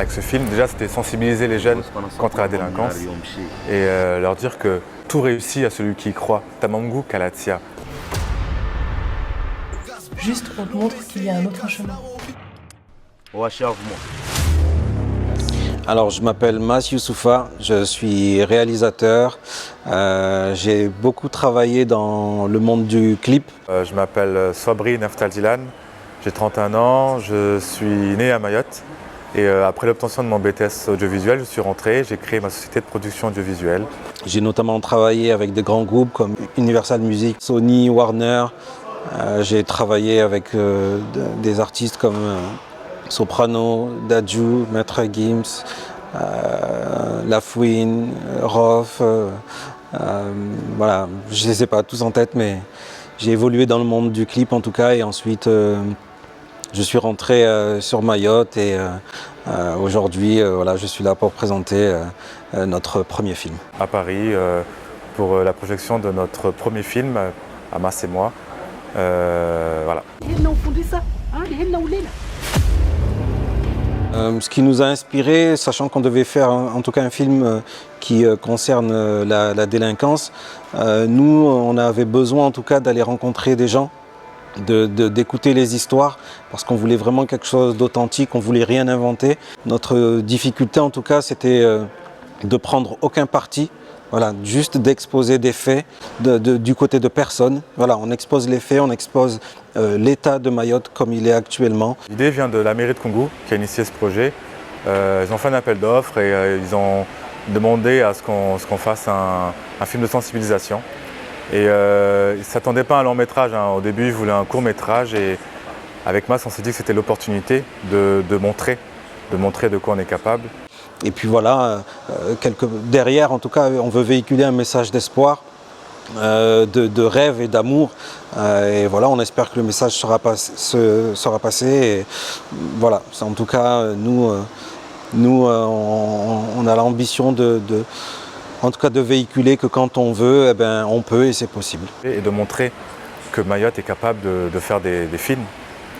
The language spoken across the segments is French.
avec ce film, déjà c'était sensibiliser les jeunes contre la délinquance et leur dire que tout réussit à celui qui y croit. Tamangu Kalatia. Juste on te montre qu'il y a un autre chemin. Alors je m'appelle Mas Youssoufa, je suis réalisateur. J'ai beaucoup travaillé dans le monde du clip. Je m'appelle Sobri Naftaldilan, j'ai 31 ans, je suis né à Mayotte. Et après l'obtention de mon BTS audiovisuel, je suis rentré, j'ai créé ma société de production audiovisuelle. J'ai notamment travaillé avec des grands groupes comme Universal Music, Sony, Warner. J'ai travaillé avec des artistes comme Soprano, Dadju, Maître Gims, Lafouine, Rof. Voilà, je ne les ai pas tous en tête, mais j'ai évolué dans le monde du clip en tout cas. Et ensuite, je suis rentré sur Mayotte et aujourd'hui, voilà, je suis là pour présenter notre premier film. À Paris, pour la projection de notre premier film, Amas et moi. Voilà. Ce qui nous a inspiré, sachant qu'on devait faire en tout cas un film qui concerne la délinquance, nous on avait besoin en tout cas d'aller rencontrer des gens, d'écouter les histoires, parce qu'on voulait vraiment quelque chose d'authentique, on voulait rien inventer. Notre difficulté en tout cas c'était de prendre aucun parti. Voilà, juste d'exposer des faits du côté de personne. Voilà, on expose les faits, on expose l'état de Mayotte comme il est actuellement. L'idée vient de la mairie de Koungou qui a initié ce projet. Ils ont fait un appel d'offres et ils ont demandé à ce qu'on fasse un film de sensibilisation. Et ils ne s'attendaient pas à un long métrage, hein. Au début, ils voulaient un court métrage et avec Mas, on s'est dit que c'était l'opportunité de montrer de quoi on est capable. Et puis voilà, derrière en tout cas, on veut véhiculer un message d'espoir, de rêve et d'amour. Et voilà, on espère que le message sera passé. Et voilà, en tout cas, nous on a l'ambition en tout cas de véhiculer que quand on veut, eh ben, on peut et c'est possible. Et de montrer que Mayotte est capable de faire des films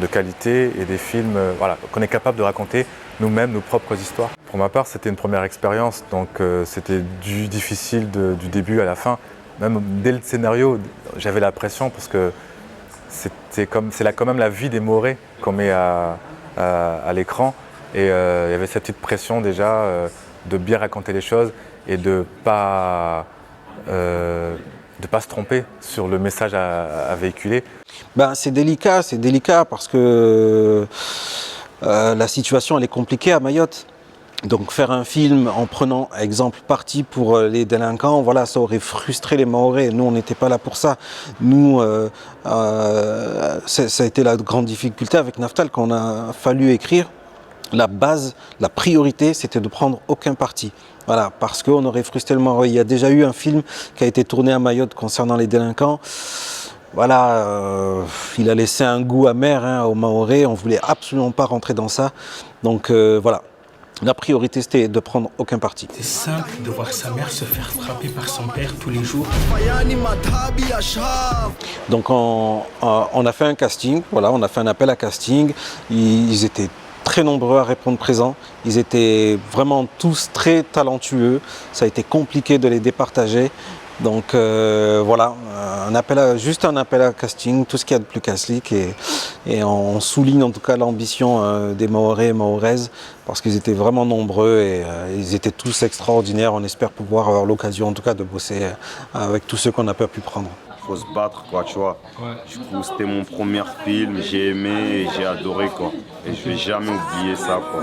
de qualité et des films voilà, qu'on est capable de raconter nous-mêmes nos propres histoires. Pour ma part, c'était une première expérience, donc c'était difficile du début à la fin. Même dès le scénario, j'avais la pression parce que c'est quand même la vie des Mahorais qu'on met à l'écran. Et il y avait cette petite pression déjà de bien raconter les choses et de pas se tromper sur le message à véhiculer. Ben, c'est délicat parce que la situation elle est compliquée à Mayotte. Donc faire un film en prenant exemple parti pour les délinquants, voilà, ça aurait frustré les Mahorais. Nous, on n'était pas là pour ça. Nous, ça a été la grande difficulté avec Naftal qu'on a fallu écrire. La base, la priorité, c'était de prendre aucun parti. Voilà, parce qu'on aurait frustré le Mahorais. Il y a déjà eu un film qui a été tourné à Mayotte concernant les délinquants. Voilà, il a laissé un goût amer aux Mahorais. On ne voulait absolument pas rentrer dans ça. Donc voilà. La priorité, c'était de prendre aucun parti. C'est simple de voir sa mère se faire frapper par son père tous les jours. Donc on a fait un casting, voilà, on a fait un appel à casting. Ils étaient très nombreux à répondre présent. Ils étaient vraiment tous très talentueux. Ça a été compliqué de les départager. Donc voilà, juste un appel à casting, tout ce qu'il y a de plus classique et on souligne en tout cas l'ambition des Mahorais et Mahoraises parce qu'ils étaient vraiment nombreux et ils étaient tous extraordinaires. On espère pouvoir avoir l'occasion en tout cas de bosser avec tous ceux qu'on n'a pas pu prendre. Faut se battre quoi, tu vois. Ouais. Du coup c'était mon premier film, j'ai aimé et j'ai adoré quoi. Et je vais jamais oublier ça quoi.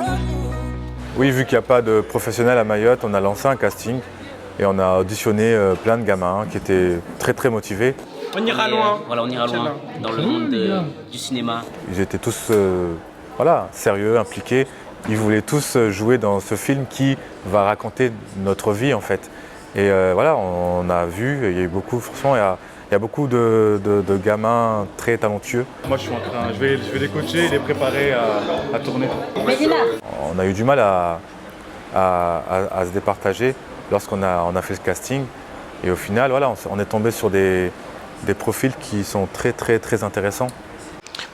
Oui, vu qu'il n'y a pas de professionnels à Mayotte, on a lancé un casting. Et on a auditionné plein de gamins qui étaient très très motivés. On ira loin. Voilà, on ira loin dans le monde du cinéma. Ils étaient tous voilà, sérieux, impliqués. Ils voulaient tous jouer dans ce film qui va raconter notre vie en fait. Et voilà, on a vu, il y a eu beaucoup, franchement, il y a beaucoup de gamins très talentueux. Moi je suis en train, je vais les coacher et les préparer à tourner. On a eu du mal à se départager lorsqu'on a fait ce casting. Et au final, voilà, on est tombé sur des profils qui sont très très très intéressants.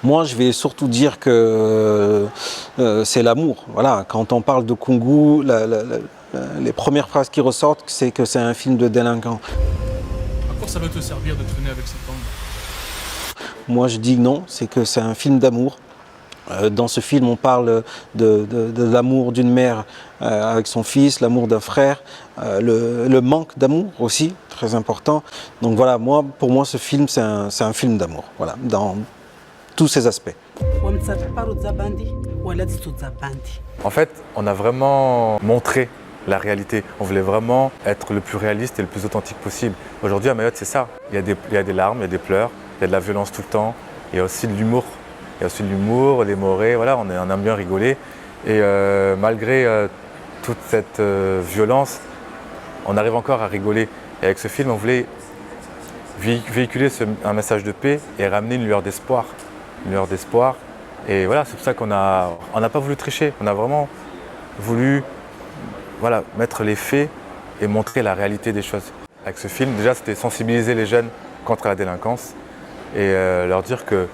Moi, je vais surtout dire que c'est l'amour. Voilà, quand on parle de Kungu, les premières phrases qui ressortent, c'est que c'est un film de délinquant. À quoi ça va te servir de traîner avec cette bande? Moi, je dis non, c'est que c'est un film d'amour. Dans ce film, on parle de l'amour d'une mère avec son fils, l'amour d'un frère, le manque d'amour aussi, très important. Donc voilà, pour moi, ce film, c'est un film d'amour, voilà, dans tous ses aspects. En fait, on a vraiment montré la réalité. On voulait vraiment être le plus réaliste et le plus authentique possible. Aujourd'hui, à Mayotte, c'est ça. Il y a des larmes, il y a des pleurs, il y a de la violence tout le temps, il y a aussi de l'humour. Il y a aussi de l'humour, les morets, voilà, on aime bien rigoler. Et malgré toute cette violence, on arrive encore à rigoler. Et avec ce film, on voulait véhiculer un message de paix et ramener une lueur d'espoir. Une lueur d'espoir. Et voilà, c'est pour ça qu'on n'a pas voulu tricher. On a vraiment voulu mettre les faits et montrer la réalité des choses. Avec ce film, déjà, c'était sensibiliser les jeunes contre la délinquance et leur dire que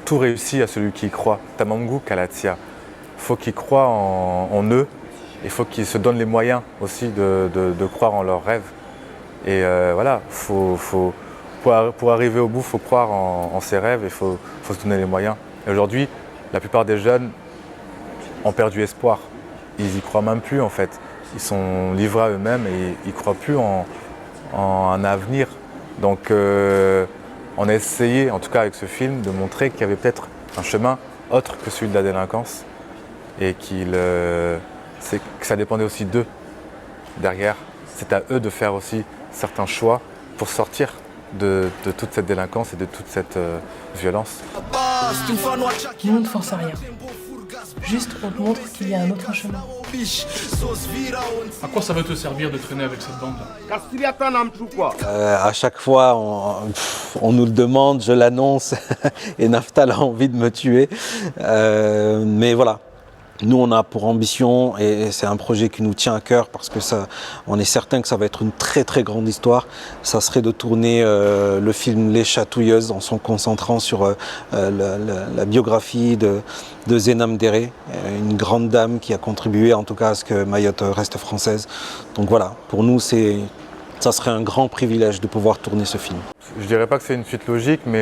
tout réussit à celui qui y croit. Tamangu Kalatia. Il faut qu'ils croient en eux. Il faut qu'ils se donnent les moyens aussi de croire en leurs rêves. Et voilà, pour arriver au bout, il faut croire en ses rêves et il faut se donner les moyens. Et aujourd'hui, la plupart des jeunes ont perdu espoir. Ils n'y croient même plus en fait. Ils sont livrés à eux-mêmes et ils ne croient plus en un avenir. Donc on a essayé, en tout cas avec ce film, de montrer qu'il y avait peut-être un chemin autre que celui de la délinquance et que ça dépendait aussi d'eux derrière. C'est à eux de faire aussi certains choix pour sortir de toute cette délinquance et de toute cette violence. Nous, on ne force à rien. Juste, on te montre qu'il y a un autre chemin. À quoi ça va te servir de traîner avec cette bande? À chaque fois, on nous le demande, je l'annonce, et Naftal a envie de me tuer. Mais voilà. Nous, on a pour ambition, et c'est un projet qui nous tient à cœur parce que on est certain que ça va être une très très grande histoire. Ça serait de tourner le film Les Chatouilleuses en se concentrant sur la biographie de Zenam Déré, une grande dame qui a contribué en tout cas à ce que Mayotte reste française. Donc voilà, pour nous, ça serait un grand privilège de pouvoir tourner ce film. Je dirais pas que c'est une suite logique, mais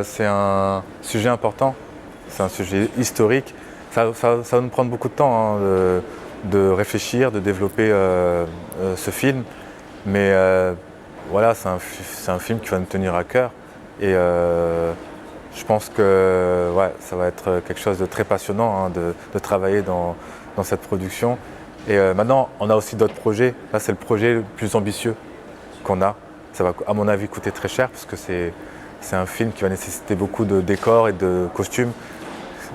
c'est un sujet important, c'est un sujet historique. Ça va nous prendre beaucoup de temps de réfléchir, de développer ce film. Mais voilà, c'est un film qui va nous tenir à cœur. Et je pense que ça va être quelque chose de très passionnant de travailler dans cette production. Et maintenant, on a aussi d'autres projets. Là, c'est le projet le plus ambitieux qu'on a. Ça va, à mon avis, coûter très cher parce que c'est un film qui va nécessiter beaucoup de décors et de costumes.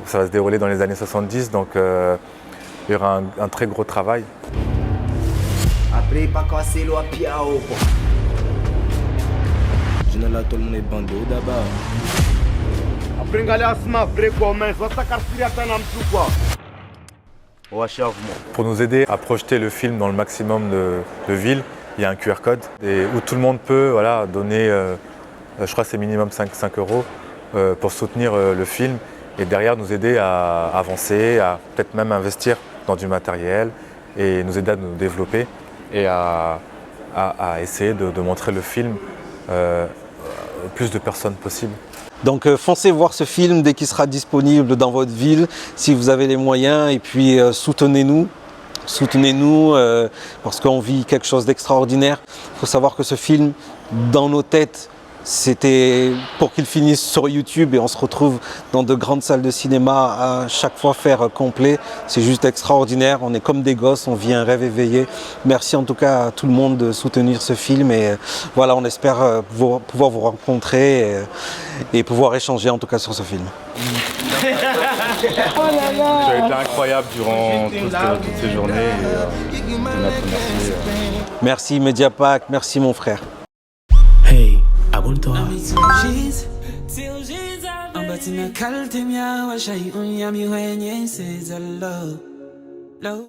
Ça va se dérouler dans les années 70, donc il y aura un très gros travail. Pour nous aider à projeter le film dans le maximum de villes, il y a un QR code où tout le monde peut donner, je crois que c'est minimum 5 € pour soutenir le film. Et derrière nous aider à avancer, à peut-être même investir dans du matériel et nous aider à nous développer et à essayer de montrer le film au plus de personnes possible. Donc foncez voir ce film dès qu'il sera disponible dans votre ville, si vous avez les moyens, et puis soutenez-nous. Soutenez-nous parce qu'on vit quelque chose d'extraordinaire. Il faut savoir que ce film, dans nos têtes, c'était pour qu'il finisse sur YouTube et on se retrouve dans de grandes salles de cinéma à chaque fois faire complet. C'est juste extraordinaire, on est comme des gosses, on vit un rêve éveillé. Merci en tout cas à tout le monde de soutenir ce film et voilà, on espère pouvoir vous rencontrer et pouvoir échanger en tout cas sur ce film. Tu as été incroyable durant toutes ces journées. Merci Mediapack, merci mon frère. Hey, abonne-toi.